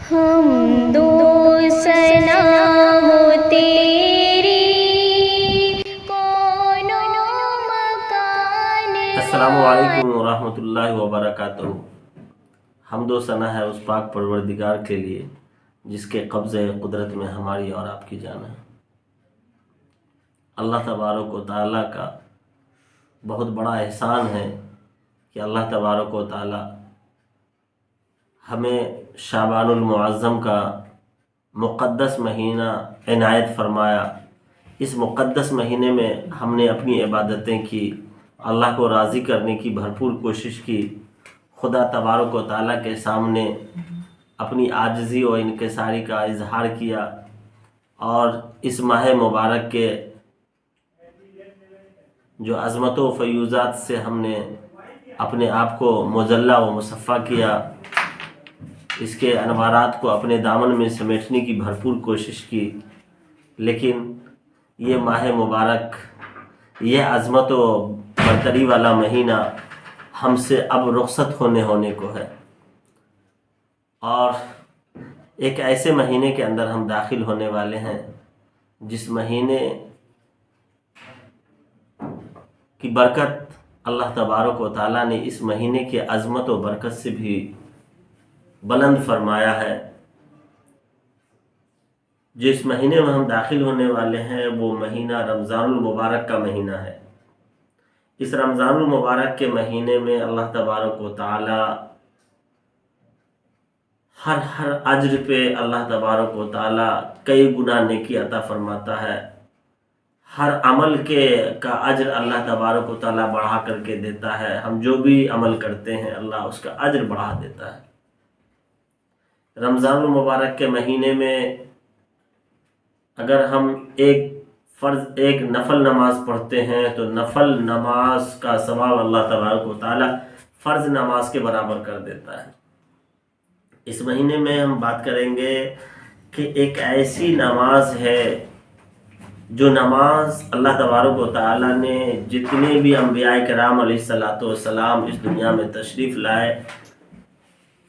حمد و ثنا ہو تیری کون و مکان السلام علیکم ورحمۃ اللہ وبرکاتہ۔ حمد و ثنا ہے اس پاک پروردگار کے لیے جس کے قبضے قدرت میں ہماری اور آپ کی جان ہے۔ اللہ تبارک و تعالیٰ کا بہت بڑا احسان ہے کہ اللہ تبارک و تعالیٰ ہمیں شعبان المعظم کا مقدس مہینہ عنایت فرمایا۔ اس مقدس مہینے میں ہم نے اپنی عبادتیں کی، اللہ کو راضی کرنے کی بھرپور کوشش کی، خدا تبارک و تعالیٰ کے سامنے اپنی عاجزی و انکساری کا اظہار کیا، اور اس ماہ مبارک کے جو عظمت و فیوزات سے ہم نے اپنے آپ کو مجلہ و مصفہ کیا، اس کے انوارات کو اپنے دامن میں سمیٹنے کی بھرپور کوشش کی، لیکن یہ ماہ مبارک، یہ عظمت و برتری والا مہینہ ہم سے اب رخصت ہونے کو ہے، اور ایک ایسے مہینے کے اندر ہم داخل ہونے والے ہیں جس مہینے کی برکت اللہ تبارک و تعالیٰ نے اس مہینے کی عظمت و برکت سے بھی بلند فرمایا ہے۔ جس مہینے میں ہم داخل ہونے والے ہیں وہ مہینہ رمضان المبارک کا مہینہ ہے۔ اس رمضان المبارک کے مہینے میں اللہ تبارک و تعالی ہر اجر پہ اللہ تبارک و تعالی کئی گنا نیکی عطا فرماتا ہے۔ ہر عمل کا اجر اللہ تبارک و تعالی بڑھا کر کے دیتا ہے۔ ہم جو بھی عمل کرتے ہیں اللہ اس کا اجر بڑھا دیتا ہے۔ رمضان المبارک کے مہینے میں اگر ہم ایک نفل نماز پڑھتے ہیں تو نفل نماز کا ثواب اللہ تبارک و تعالی فرض نماز کے برابر کر دیتا ہے۔ اس مہینے میں ہم بات کریں گے کہ ایک ایسی نماز ہے جو نماز اللہ تبارک و تعالی نے جتنے بھی انبیاء کرام علیہ السلام اس دنیا میں تشریف لائے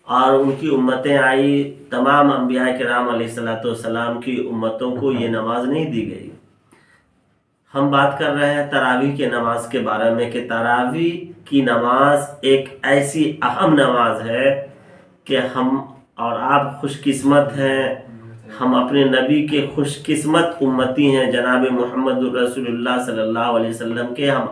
اور ان کی امتیں آئی، تمام انبیاء کرام علیہ السلام کی امتوں کو یہ نماز نہیں دی گئی۔ ہم بات کر رہے ہیں تراویح کی نماز کے بارے میں کہ تراویح کی نماز ایک ایسی اہم نماز ہے کہ ہم اور آپ خوش قسمت ہیں، ہم اپنے نبی کے خوش قسمت امتی ہیں، جناب محمد رسول اللہ صلی اللہ علیہ وسلم کے ہم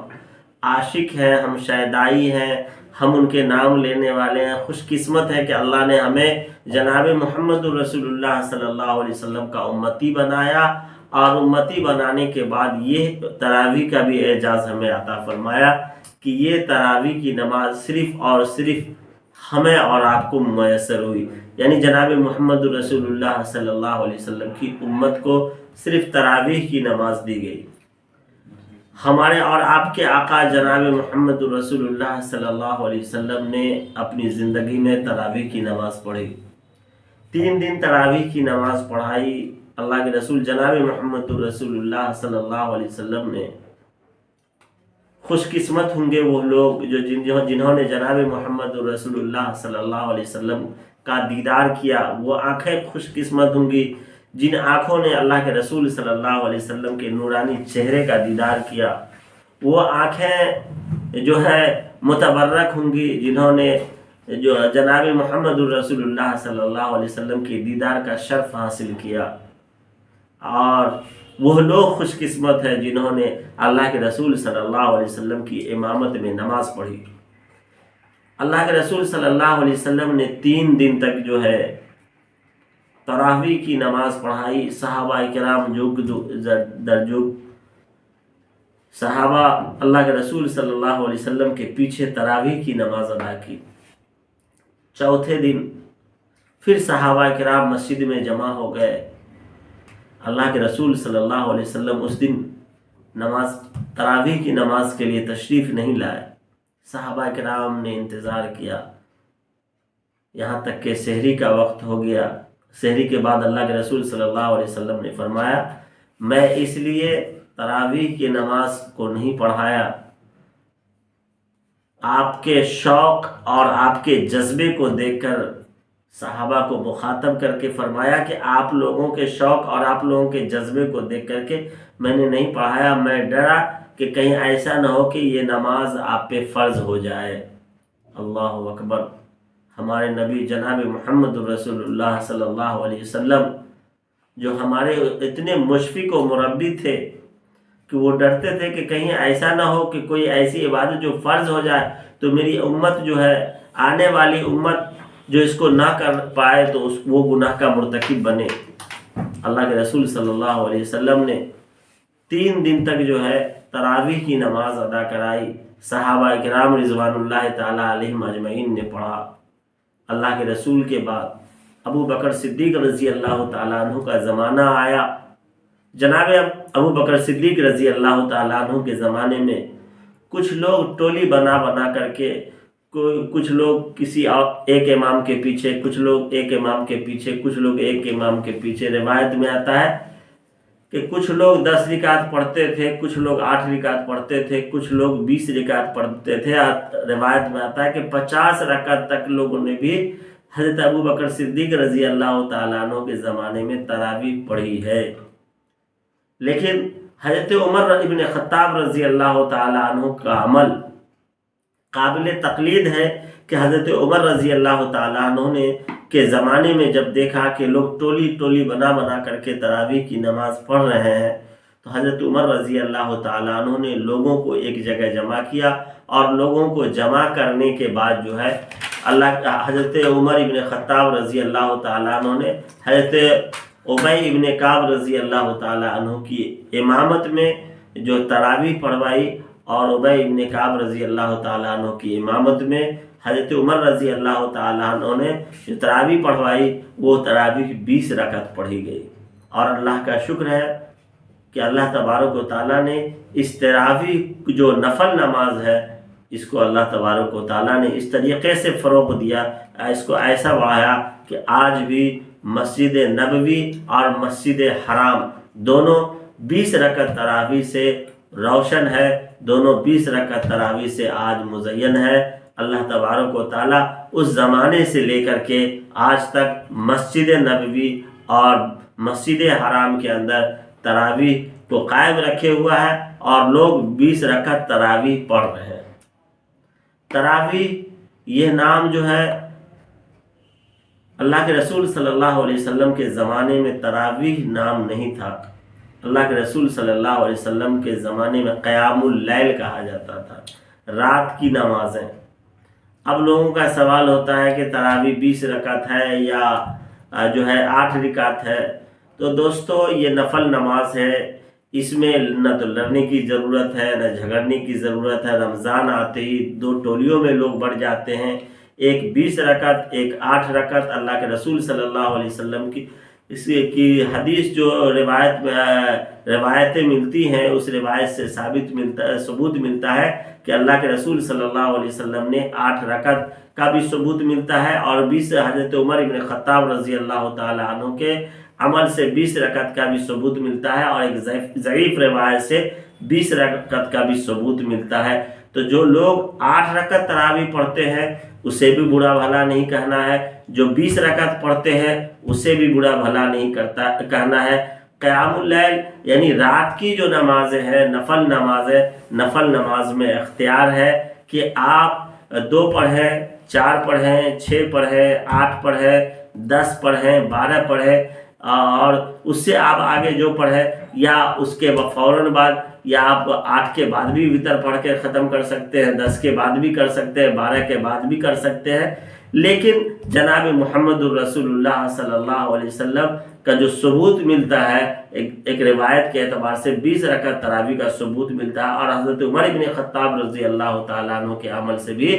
عاشق ہیں، ہم شیدائی ہیں، ہم ان کے نام لینے والے ہیں۔ خوش قسمت ہے کہ اللہ نے ہمیں جناب محمد رسول اللہ صلی اللہ علیہ وسلم کا امتی بنایا، اور امتی بنانے کے بعد یہ تراویح کا بھی اعزاز ہمیں عطا فرمایا کہ یہ تراویح کی نماز صرف اور صرف ہمیں اور آپ کو میسر ہوئی، یعنی جناب محمد رسول اللہ صلی اللہ علیہ وسلم کی امت کو صرف تراویح کی نماز دی گئی۔ ہمارے اور آپ کے آقا جناب محمد رسول اللہ صلی اللہ علیہ وسلم نے اپنی زندگی میں تراویح کی نماز پڑھی، 3 دن تراویح کی نماز پڑھائی۔ اللہ کے رسول جناب محمد رسول اللہ صلی اللہ علیہ وسلم نے خوش قسمت ہوں گے وہ لوگ جنہوں نے جناب محمد رسول اللہ صلی اللہ علیہ وسلم کا دیدار کیا۔ وہ آنکھیں خوش قسمت ہوں گی جن آنکھوں نے اللہ کے رسول صلی اللہ علیہ وسلم کے نورانی چہرے کا دیدار کیا۔ وہ آنکھیں جو ہے متبرک ہوں گی جنہوں نے جو جناب محمد رسول اللہ صلی اللہ علیہ وسلم کے دیدار کا شرف حاصل کیا، اور وہ لوگ خوش قسمت ہیں جنہوں نے اللہ کے رسول صلی اللہ علیہ وسلم کی امامت میں نماز پڑھی۔ اللہ کے رسول صلی اللہ علیہ وسلم نے 3 دن تک جو ہے تراویح کی نماز پڑھائی۔ صحابہ کرام جگ در جگ صحابہ اللہ کے رسول صلی اللہ علیہ وسلم کے پیچھے تراویح کی نماز ادا کی۔ چوتھے دن پھر صحابہ کرام مسجد میں جمع ہو گئے۔ اللہ کے رسول صلی اللہ علیہ وسلم اس دن تراویح کی نماز کے لیے تشریف نہیں لائے۔ صحابہ کرام نے انتظار کیا یہاں تک کہ سحری کا وقت ہو گیا۔ سحری کے بعد اللہ کے رسول صلی اللہ علیہ وسلم نے فرمایا، میں اس لیے تراویح کی نماز کو نہیں پڑھایا، آپ کے شوق اور آپ کے جذبے کو دیکھ کر صحابہ کو مخاطب کر کے فرمایا کہ آپ لوگوں کے شوق اور آپ لوگوں کے جذبے کو دیکھ کر کے میں نے نہیں پڑھایا، میں ڈرا کہ کہیں ایسا نہ ہو کہ یہ نماز آپ پہ فرض ہو جائے۔ اللہ اکبر! ہمارے نبی جناب محمد رسول اللہ صلی اللہ علیہ وسلم جو ہمارے اتنے مشفق و مربی تھے کہ وہ ڈرتے تھے کہ کہیں ایسا نہ ہو کہ کوئی ایسی عبادت جو فرض ہو جائے تو میری امت جو ہے، آنے والی امت جو اس کو نہ کر پائے تو وہ گناہ کا مرتکب بنے۔ اللہ کے رسول صلی اللہ علیہ وسلم نے 3 دن تک جو ہے تراویح کی نماز ادا کرائی۔ صحابہ کرام رضوان اللہ تعالیٰ علیہم اجمعین نے پڑھا۔ اللہ کے رسول کے بعد ابو بکر صدیق رضی اللہ تعالیٰ عنہ کا زمانہ آیا۔ جناب ابو بکر صدیق رضی اللہ تعالیٰ عنہ کے زمانے میں کچھ لوگ ٹولی بنا کر کے، کچھ لوگ کسی ایک امام کے پیچھے، کچھ لوگ ایک امام کے پیچھے، کچھ لوگ ایک امام کے پیچھے۔ روایت میں آتا ہے کہ کچھ لوگ 10 رکعت پڑھتے تھے، کچھ لوگ 8 رکعت پڑھتے تھے، کچھ لوگ 20 رکعت پڑھتے تھے۔ روایت میں آتا ہے کہ 50 رکعت تک لوگوں نے بھی حضرت ابو بکر صدیق رضی اللہ تعالیٰ عنہ کے زمانے میں تراویح پڑھی ہے۔ لیکن حضرت عمر ابن خطاب رضی اللہ تعالیٰ عنہ کا عمل قابل تقلید ہے کہ حضرت عمر رضی اللہ تعالیٰ عنہ نے کے زمانے میں جب دیکھا کہ لوگ ٹولی بنا کر کے تراویح کی نماز پڑھ رہے ہیں تو حضرت عمر رضی اللہ تعالیٰ عنہ نے لوگوں کو ایک جگہ جمع کیا، اور لوگوں کو جمع کرنے کے بعد جو ہے حضرت عمر ابن خطاب رضی اللہ تعالیٰ عنہ نے حضرت ابی ابن کعب رضی اللہ تعالیٰ عنہ کی امامت میں جو تراویح پڑھوائی، اور ابی ابن کعب رضی اللہ تعالیٰ عنہ کی امامت میں حضرت عمر رضی اللہ تعالیٰ عنہ نے جو تراویح پڑھوائی وہ تراویح 20 رکعت پڑھی گئی۔ اور اللہ کا شکر ہے کہ اللہ تبارک و تعالیٰ نے اس تراویح جو نفل نماز ہے اس کو اللہ تبارک و تعالیٰ نے اس طریقے سے فروغ دیا، اس کو ایسا بڑھایا کہ آج بھی مسجد نبوی اور مسجد حرام دونوں 20 رکعت تراویح سے روشن ہے، دونوں 20 رکعت تراویح سے آج مزین ہے۔ اللہ تبارک و تعالیٰ اس زمانے سے لے کر کے آج تک مسجد نبوی اور مسجد حرام کے اندر تراویح کو قائم رکھے ہوا ہے، اور لوگ 20 رکعت تراویح پڑھ رہے ہیں۔ تراویح یہ نام جو ہے اللہ کے رسول صلی اللہ علیہ وسلم کے زمانے میں تراویح نام نہیں تھا۔ اللہ کے رسول صلی اللہ علیہ وسلم کے زمانے میں قیام اللیل کہا جاتا تھا، رات کی نمازیں۔ اب لوگوں کا سوال ہوتا ہے کہ تراویح 20 رکعت ہے یا جو ہے 8 رکعت ہے۔ تو دوستو یہ نفل نماز ہے، اس میں نہ تو لڑنے کی ضرورت ہے نہ جھگڑنے کی ضرورت ہے۔ رمضان آتے ہی 2 ٹولیوں میں لوگ بڑھ جاتے ہیں، ایک 20 رکعت ایک 8 رکعت۔ اللہ کے رسول صلی اللہ علیہ وسلم کی اس کی حدیث جو روایتیں ملتی ہیں اس روایت سے ثبوت ملتا ہے کہ اللہ کے رسول صلی اللہ علیہ وسلم نے 8 رکعت کا بھی ثبوت ملتا ہے، اور 20 حضرت عمر ابن خطاب رضی اللہ تعالیٰ عنہ کے عمل سے 20 رکعت کا بھی ثبوت ملتا ہے، اور ایک ضعیف روایت سے 20 رکعت کا بھی ثبوت ملتا ہے۔ تو جو لوگ 8 رکعت تراویح پڑھتے ہیں اسے بھی برا بھلا نہیں کہنا ہے، جو 20 رکعت پڑھتے ہیں اسے بھی برا بھلا نہیں کہنا ہے۔ قیام اللیل یعنی رات کی جو نمازیں ہیں، نفل نماز میں اختیار ہے کہ آپ 2 پڑھیں، 4 پڑھیں، 6 پڑھیں، 8 پڑھیں، 10 پڑھیں، 12 پڑھیں، اور اس سے آپ آگے جو پڑھیں، یا اس کے فوراً بعد، یا آپ 8 کے بعد بھی وتر پڑھ کے ختم کر سکتے ہیں، 10 کے بعد بھی کر سکتے ہیں، 12 کے بعد بھی کر سکتے ہیں۔ لیکن جناب محمد الرسول اللہ صلی اللہ علیہ وسلم کا جو ثبوت ملتا ہے ایک روایت کے اعتبار سے 20 رکعت تراویح کا ثبوت ملتا ہے، اور حضرت عمر ابن خطاب رضی اللہ تعالیٰ عنہ کے عمل سے بھی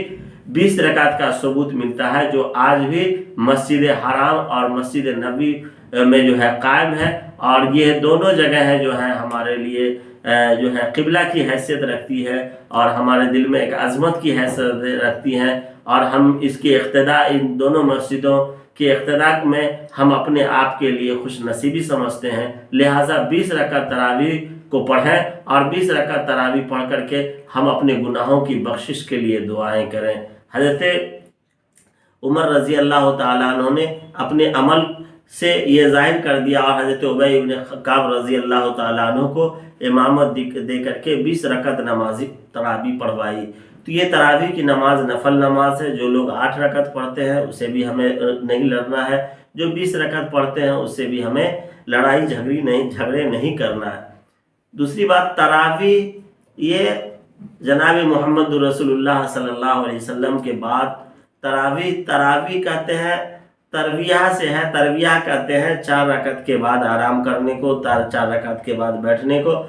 20 رکعت کا ثبوت ملتا ہے، جو آج بھی مسجد حرام اور مسجد نبوی میں جو ہے قائم ہے۔ اور یہ دونوں جگہیں جو ہیں ہمارے لیے جو ہے قبلہ کی حیثیت رکھتی ہے، اور ہمارے دل میں ایک عظمت کی حیثیت رکھتی ہیں، اور ہم اس کی اقتداء، ان دونوں مسجدوں کی اقتداء میں ہم اپنے آپ کے لیے خوش نصیبی سمجھتے ہیں۔ لہٰذا 20 رکعت تراویح کو پڑھیں، اور 20 رکعت تراویح پڑھ کر کے ہم اپنے گناہوں کی بخشش کے لیے دعائیں کریں۔ حضرت عمر رضی اللہ تعالیٰ عنہ نے اپنے عمل سے یہ ظاہر کر دیا اور حضرت ابی بن کعب رضی اللہ تعالیٰ عنہ کو امامت دے کر کے 20 رکعت نماز تراویح پڑھوائی۔ تو یہ تراویح کی نماز نفل نماز ہے۔ جو لوگ 8 رکعت پڑھتے ہیں اسے بھی ہمیں نہیں لڑنا ہے، جو 20 رکعت پڑھتے ہیں اس سے بھی ہمیں لڑائی جھگڑے نہیں کرنا ہے۔ دوسری بات، تراویح یہ جناب محمد رسول اللہ صلی اللہ علیہ وسلم کے بعد تراویح کہتے ہیں، ترویہ سے ہے، ترویہ کہتے ہیں 4 رکعت کے بعد آرام کرنے کو، 4 رکعت کے بعد بیٹھنے کو۔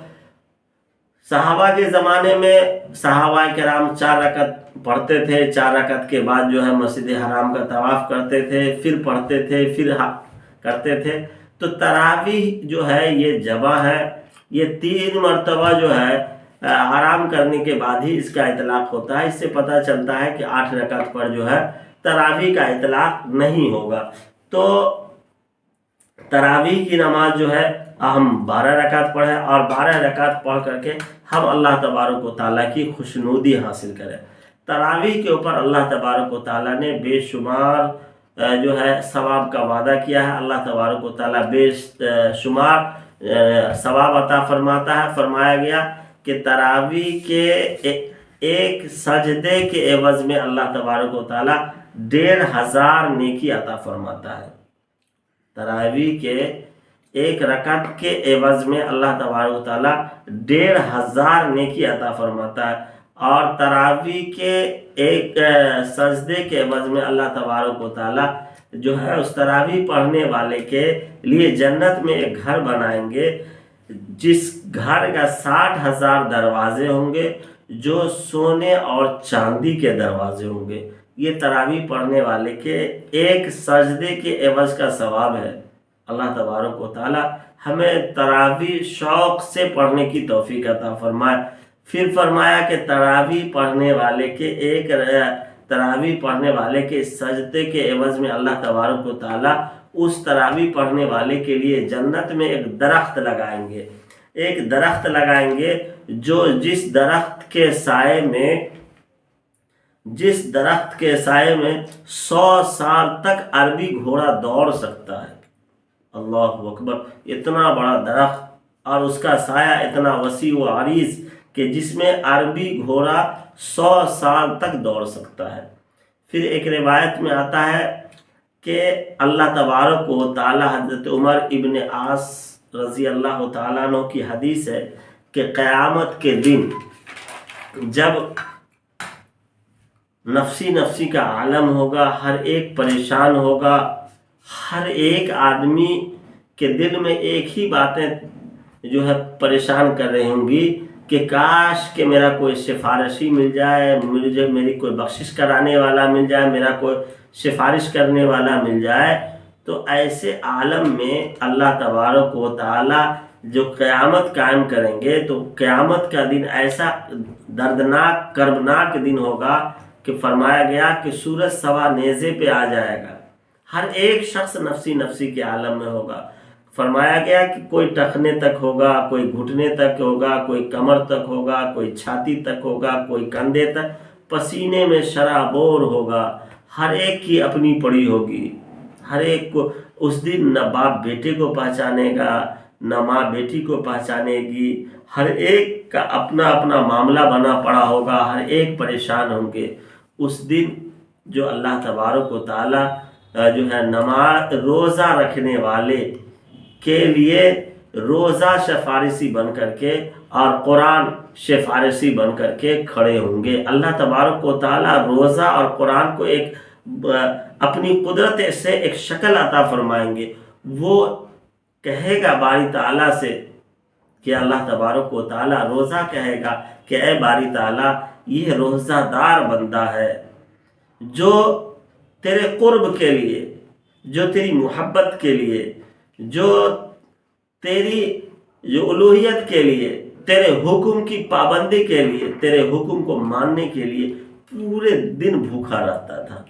صحابہ کے زمانے میں صحابہ کرام 4 رکعت پڑھتے تھے، 4 رکعت کے بعد جو ہے مسجد حرام کا طواف کرتے تھے، پھر پڑھتے تھے، پھر کرتے تھے۔ تو تراویح جو ہے یہ جمع ہے، یہ 3 مرتبہ جو ہے آرام کرنے کے بعد ہی اس کا اطلاق ہوتا ہے۔ اس سے پتہ چلتا ہے کہ 8 رکعت پر جو ہے تراویح کا اطلاق نہیں ہوگا۔ تو تراویح کی نماز جو ہے ہم 12 رکعت پڑھیں اور 12 رکعت پڑھ کر کے ہم اللہ تبارک و تعالیٰ کی خوشنودی حاصل کریں۔ تراویح کے اوپر اللہ تبارک و تعالیٰ نے بے شمار جو ہے ثواب کا وعدہ کیا ہے۔ اللہ تبارک و تعالیٰ بے شمار ثواب عطا فرماتا ہے۔ فرمایا گیا کہ تراویح کے ایک سجدے کے عوض میں اللہ تبارک و تعالیٰ 1500 نیکی عطا فرماتا ہے۔ تراویح کے ایک رکعت کے عوض میں اللہ تبارک و تعالیٰ 1500 نیکی عطا فرماتا ہے، اور تراویح کے ایک سجدے کے عوض میں اللہ تبارک و تعالیٰ جو ہے اس تراویح پڑھنے والے کے لیے جنت میں ایک گھر بنائیں گے، جس گھر کا 60,000 دروازے ہوں گے، جو سونے اور چاندی کے دروازے ہوں گے۔ یہ تراویح پڑھنے والے کے ایک سجدے کے عوض کا ثواب ہے۔ اللہ تبارک و تعالی ہمیں تراویح شوق سے پڑھنے کی توفیق عطا فرمائے۔ پھر فرمایا کہ تراویح پڑھنے والے کے سجدے کے عوض میں اللہ تبارک و تعالی اس تراویح پڑھنے والے کے لیے جنت میں ایک درخت لگائیں گے، ایک درخت لگائیں گے جس درخت کے سائے میں 100 سال تک عربی گھوڑا دوڑ سکتا ہے۔ اللہ اکبر! اتنا بڑا درخت اور اس کا سایہ اتنا وسیع و عریض کہ جس میں عربی گھوڑا 100 سال تک دوڑ سکتا ہے۔ پھر ایک روایت میں آتا ہے کہ اللہ تبارک و تعالی، حضرت عمر ابن عاص رضی اللہ تعالیٰ عنہ کی حدیث ہے کہ قیامت کے دن جب نفسی کا عالم ہوگا، ہر ایک پریشان ہوگا، ہر ایک آدمی کے دل میں ایک ہی باتیں جو ہے پریشان کر رہی ہوں گی کہ کاش کہ میرا کوئی سفارشی مل جائے، میری کوئی بخشش کرانے والا مل جائے، میرا کوئی سفارش کرنے والا مل جائے۔ تو ایسے عالم میں اللہ تبارک و تعالی جو قیامت قائم کریں گے، تو قیامت کا دن ایسا دردناک کربناک دن ہوگا کہ فرمایا گیا کہ سورج سوا نیزے پہ آ جائے گا، ہر ایک شخص نفسی کے عالم میں ہوگا۔ فرمایا گیا کہ کوئی ٹخنے تک ہوگا، کوئی گھٹنے تک ہوگا، کوئی کمر تک ہوگا، کوئی چھاتی تک ہوگا، کوئی کندھے تک، پسینے میں شرابور ہوگا، ہر ایک کی اپنی پڑی ہوگی۔ ہر ایک کو اس دن نہ باپ بیٹے کو پہچانے گا، نہ ماں بیٹی کو پہچانے گی، ہر ایک کا اپنا اپنا معاملہ بنا پڑا ہوگا، ہر ایک پریشان ہوں گے۔ اس دن جو اللہ تبارک و تعالی جو ہے روزہ رکھنے والے کے لیے روزہ سفارشی بن کر کے اور قرآن سفارشی بن کر کے کھڑے ہوں گے۔ اللہ تبارک و تعالی روزہ اور قرآن کو ایک اپنی قدرت سے ایک شکل عطا فرمائیں گے۔ وہ کہے گا باری تعالیٰ سے کہ اللہ تبارک و تعالی روزہ کہے گا کہ اے باری تعالیٰ، یہ روزہ دار بندہ ہے جو تیرے قرب کے لیے، جو تیری محبت کے لیے، جو تیری الوہیت کے لیے، تیرے حکم کی پابندی کے لیے، تیرے حکم کو ماننے کے لیے پورے دن بھوکا رہتا تھا،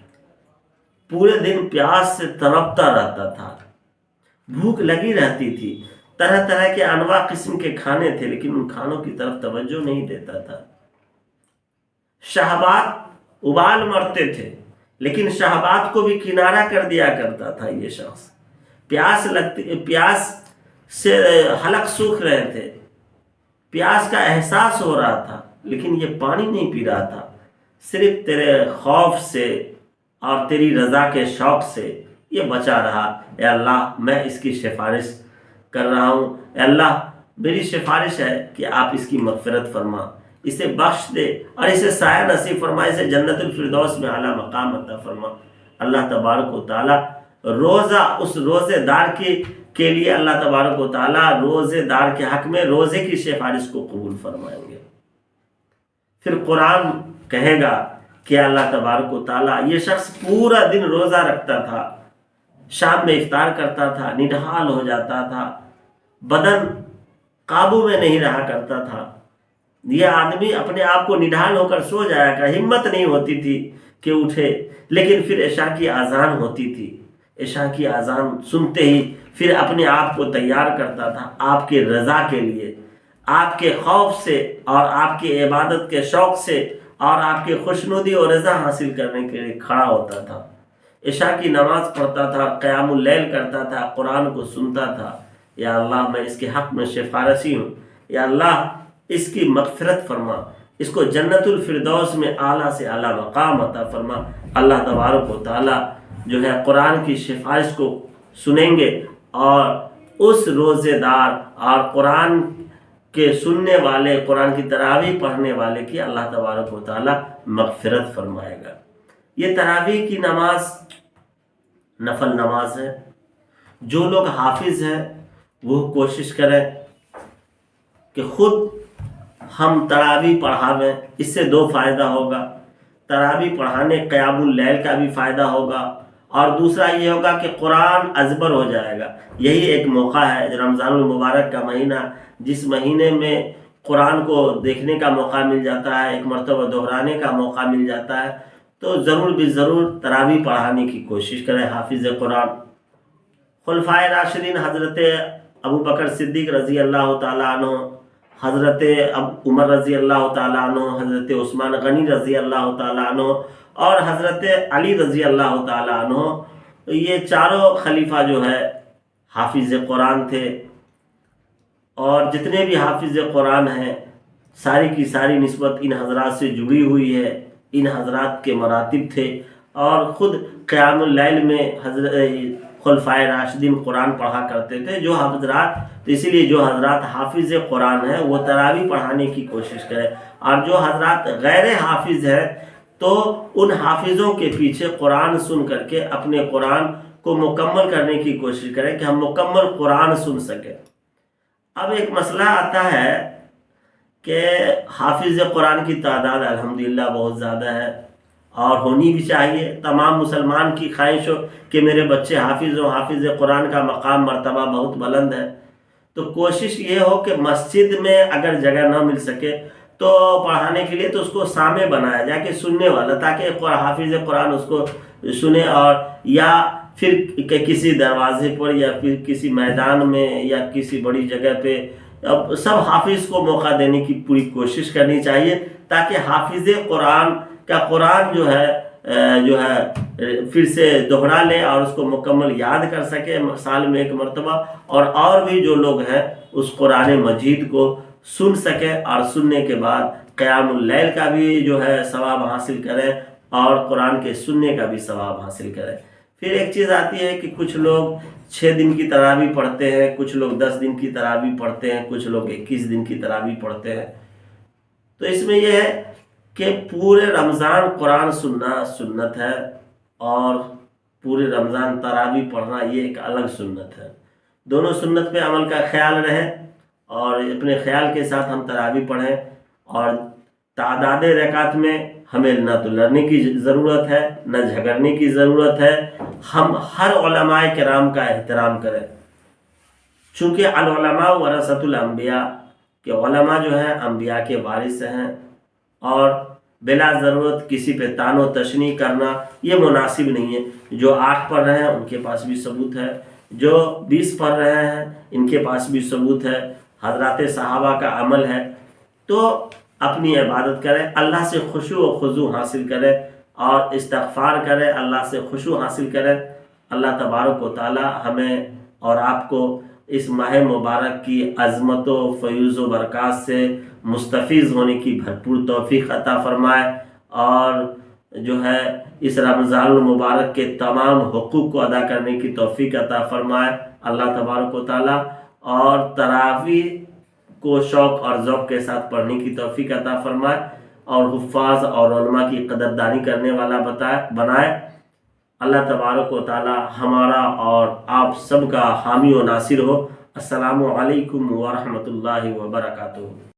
پورے دن پیاس سے تڑپتا رہتا تھا، بھوک لگی رہتی تھی، طرح طرح کے انواع قسم کے کھانے تھے، لیکن ان کھانوں کی طرف توجہ نہیں دیتا تھا۔ شہوات ابال مرتے تھے، لیکن شہوات کو بھی کنارہ کر دیا کرتا تھا یہ شخص. پیاس سے حلق سوکھ رہے تھے، پیاس کا احساس ہو رہا تھا، لیکن یہ پانی نہیں پی رہا تھا. صرف تیرے خوف سے اور تیری رضا کے شوق سے یہ بچا رہا. اے اللہ میں اس کی سفارش کر رہا ہوں، اے اللہ میری سفارش ہے کہ آپ اس کی مغفرت فرما، اسے بخش دے اور اسے سایہ نصیب فرما، اسے جنت الفردوس میں اعلیٰ مقام عطا فرما. اللہ تبارک و تعالیٰ روزہ اس روزے دار کے لیے اللہ تبارک و تعالیٰ روزے دار کے حق میں روزے کی سفارش کو قبول فرمائیں گے. پھر قرآن کہے گا کہ اللہ تبارک و تعالیٰ یہ شخص پورا دن روزہ رکھتا تھا، شام میں افطار کرتا تھا، نڈھال ہو جاتا تھا، بدن قابو میں نہیں رہا کرتا تھا. یہ آدمی اپنے آپ کو نڈھال ہو کر سو جایا کر، ہمت نہیں ہوتی تھی کہ اٹھے. لیکن پھر عشاء کی اذان ہوتی تھی، عشاء کی اذان سنتے ہی پھر اپنے آپ کو تیار کرتا تھا آپ کے رضا کے لیے، آپ کے خوف سے اور آپ کی عبادت کے شوق سے اور آپ کے خوشنودی اور رضا حاصل کرنے کے لیے کھڑا ہوتا تھا. عشاء کی نماز پڑھتا تھا، قیام اللیل کرتا تھا، قرآن کو سنتا تھا. یا اللہ میں اس کے حق میں سفارشی ہوں، یا اللہ اس کی مغفرت فرما، اس کو جنت الفردوس میں اعلیٰ سے اعلیٰ مقام عطا فرما. اللہ تبارک و تعالیٰ جو ہے قرآن کی سفارش کو سنیں گے اور اس روزے دار اور قرآن کے سننے والے، قرآن کی تراویح پڑھنے والے کی اللہ تبارک و تعالیٰ مغفرت فرمائے گا. یہ تراویح کی نماز نفل نماز ہے. جو لوگ حافظ ہیں وہ کوشش کریں کہ خود ہم تراویح پڑھاویں. اس سے دو فائدہ ہوگا، تراویح پڑھانے قیام اللیل کا بھی فائدہ ہوگا اور دوسرا یہ ہوگا کہ قرآن ازبر ہو جائے گا. یہی ایک موقع ہے رمضان المبارک کا مہینہ، جس مہینے میں قرآن کو دیکھنے کا موقع مل جاتا ہے، ایک مرتبہ دہرانے کا موقع مل جاتا ہے. تو ضرور بھی ضرور تراویح پڑھانے کی کوشش کریں حافظ قرآن. خلفائے راشدین حضرت ابو بکر صدیق رضی اللہ تعالیٰ عنہ، حضرت عمر رضی اللہ تعالیٰ عنہ، حضرت عثمان غنی رضی اللہ تعالیٰ عنہ اور حضرت علی رضی اللہ تعالیٰ عنہ، یہ چاروں خلیفہ جو ہے حافظ قرآن تھے. اور جتنے بھی حافظ قرآن ہیں ساری کی ساری نسبت ان حضرات سے جڑی ہوئی ہے. ان حضرات کے مراتب تھے اور خود قیام اللیل میں حضرت خلفائے راشدین قرآن پڑھا کرتے تھے. جو حضرات تو اسی لیے جو حضرات حافظ قرآن ہیں وہ تراویح پڑھانے کی کوشش کریں، اور جو حضرات غیر حافظ ہیں تو ان حافظوں کے پیچھے قرآن سن کر کے اپنے قرآن کو مکمل کرنے کی کوشش کریں کہ ہم مکمل قرآن سن سکیں. اب ایک مسئلہ آتا ہے کہ حافظ قرآن کی تعداد الحمدللہ بہت زیادہ ہے اور ہونی بھی چاہیے. تمام مسلمان کی خواہش ہو کہ میرے بچے حافظ ہوں. حافظ قرآن کا مقام مرتبہ بہت بلند ہے. تو کوشش یہ ہو کہ مسجد میں اگر جگہ نہ مل سکے تو پڑھانے کے لیے تو اس کو سامع بنایا جائے کہ سننے والا، تاکہ حافظ قرآن اس کو سنے. اور یا پھر کسی دروازے پر یا پھر کسی میدان میں یا کسی بڑی جگہ پہ سب حافظ کو موقع دینے کی پوری کوشش کرنی چاہیے، تاکہ حافظ قرآن کا قرآن جو ہے پھر سے دوہرا لے اور اس کو مکمل یاد کر سکے سال میں ایک مرتبہ. اور بھی جو لوگ ہیں اس قرآن مجید کو سن سکیں اور سننے کے بعد قیام اللیل کا بھی جو ہے ثواب حاصل کریں اور قرآن کے سننے کا بھی ثواب حاصل کریں. پھر ایک چیز آتی ہے کہ کچھ لوگ 6 دن کی تراویح پڑھتے ہیں، کچھ لوگ 10 دن کی تراویح پڑھتے ہیں، کچھ لوگ 21 دن کی تراویح پڑھتے ہیں. تو اس میں یہ ہے کہ پورے رمضان قرآن سننا سنت ہے اور پورے رمضان تراویح پڑھنا یہ ایک الگ سنت ہے. دونوں سنت پہ عمل کا خیال رہے اور اپنے خیال کے ساتھ ہم تراویح پڑھیں. اور تعداد رکعت میں ہمیں نہ تو لڑنے کی ضرورت ہے نہ جھگڑنے کی ضرورت ہے. ہم ہر علماء کرام کا احترام کریں، چونکہ العلماء ورثۃ الانبیاء کہ علماء جو ہیں انبیاء کے وارث ہیں، اور بلا ضرورت کسی پہ طعن و تشنیع کرنا یہ مناسب نہیں ہے. جو 8 پڑھ رہے ہیں ان کے پاس بھی ثبوت ہے، جو 20 پڑھ رہے ہیں ان کے پاس بھی ثبوت ہے، حضرات صحابہ کا عمل ہے. تو اپنی عبادت کریں، اللہ سے خشوع و خضوع حاصل کریں اور استغفار کریں، اللہ سے خشوع حاصل کریں۔ اللہ تبارک و تعالی ہمیں اور آپ کو اس ماہ مبارک کی عظمت و فیوز و برکات سے مستفیض ہونے کی بھرپور توفیق عطا فرمائے، اور جو ہے اس رمضان المبارک کے تمام حقوق کو ادا کرنے کی توفیق عطا فرمائے اللہ تبارک و تعالی، اور تراویح کو شوق اور ذوق کے ساتھ پڑھنے کی توفیق عطا فرمائے، اور حفاظ اور علماء کی قدردانی کرنے والا بنائے۔ اللہ تبارک و تعالی ہمارا اور آپ سب کا حامی و ناصر ہو۔ السلام علیکم ورحمۃ اللہ وبرکاتہ۔